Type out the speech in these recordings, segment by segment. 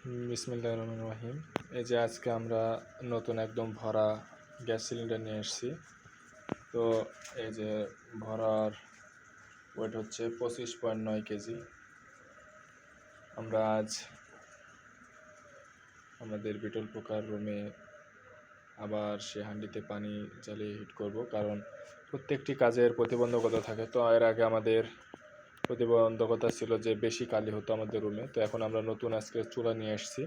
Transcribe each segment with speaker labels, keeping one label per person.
Speaker 1: বিসমিল্লাহির রহমানির রহিম। এই যে আজকে আমরা নতুন একদম ভরা গ্যাস সিলিন্ডার নিয়ে এসেছি। তো এই যে ভরার ওয়েট হচ্ছে 25.9 কেজি। আমরা আজ আমাদের বিটল পোকার রুমে আবার সে হাঁডিতে পানি জ্বালিয়ে হিট করব, কারণ প্রত্যেকটি কাজের প্রতিবন্ধকতা থাকে। তো এর আগে আমাদের প্রতিবন্ধকতা ছিল যে বেশি কালি হতো আমাদের রুমে। তো এখন আমরা নতুন আজকে চুলা নিয়ে এসেছি।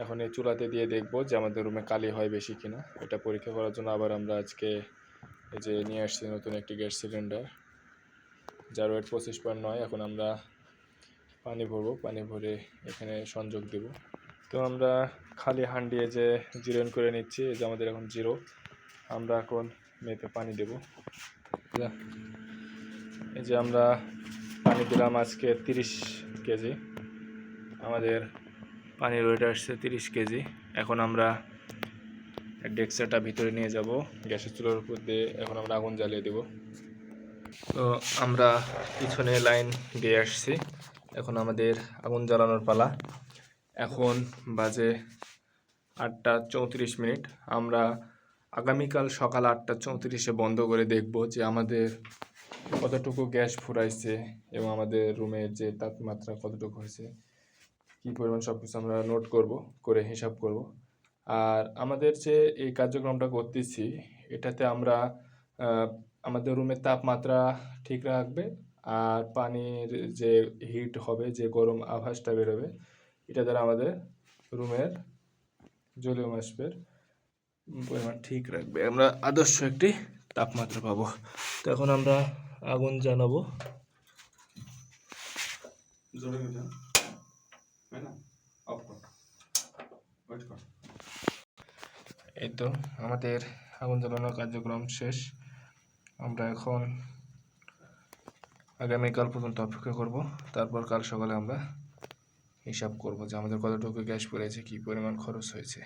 Speaker 1: এখন এই চুলাতে দিয়ে দেখব যে আমাদের রুমে কালি হয় বেশি কিনা। এটা পরীক্ষা করার জন্য আবার আমরা আজকে এই যে নিয়ে আসছি নতুন একটি গ্যাস সিলিন্ডার, যার ওয়েট 25.9। এখন আমরা পানি ভরবো, পানি ভরে এখানে সংযোগ দেব। তো আমরা খালি হাঁডিয়ে যে জিরোইন করে নিচ্ছি। এই যে আমাদের এখন জিরো। আমরা এখন মেপে পানি দেব। এই যে আমরা পানি দিলাম আজকে 30 কেজি। আমাদের পানির ওয়েট আসছে 30 কেজি। এখন আমরা ডেক্সাটা ভিতরে নিয়ে যাব গ্যাসের চুলার উপর দিয়ে। এখন আমরা আগুন জ্বালিয়ে দেব। তো আমরা পিছনে লাইন দিয়ে আসছি। এখন আমাদের আগুন জ্বালানোর পালা। এখন বাজে 8:34। আমরা আগামীকাল সকাল 8:34 বন্ধ করে দেখব যে আমাদের কতটুকু গ্যাস ফুরাইছে এবং আমাদের রুমের যে তাপমাত্রা কতটুকু হয়েছে, কী পরিমাণ, সব কিছু আমরা নোট করব, করে হিসাব করব। আর আমাদের যে এই কার্যক্রমটা করতেছি, এটাতে আমরা আমাদের রুমের তাপমাত্রা ঠিক রাখবে, আর পানির যে হিট হবে, যে গরম আভাসটা বেরোবে, এটা দ্বারা আমাদের রুমের জলীয় বাষ্পের পরিমাণ ঠিক রাখবে। আমরা আদর্শ একটি তাপমাত্রা পাবো। তো এখন আমরা আগুন জ্বালাবো। এই তো আমাদের আগুন জ্বালানোর কার্যক্রম শেষ। আমরা এখন আগামীকাল পর্যন্ত অপেক্ষা করব। তারপর কাল সকালে আমরা হিসাব করব যে আমাদের কতটুকু গ্যাস পড়েছে, কী পরিমাণ খরচ হয়েছে।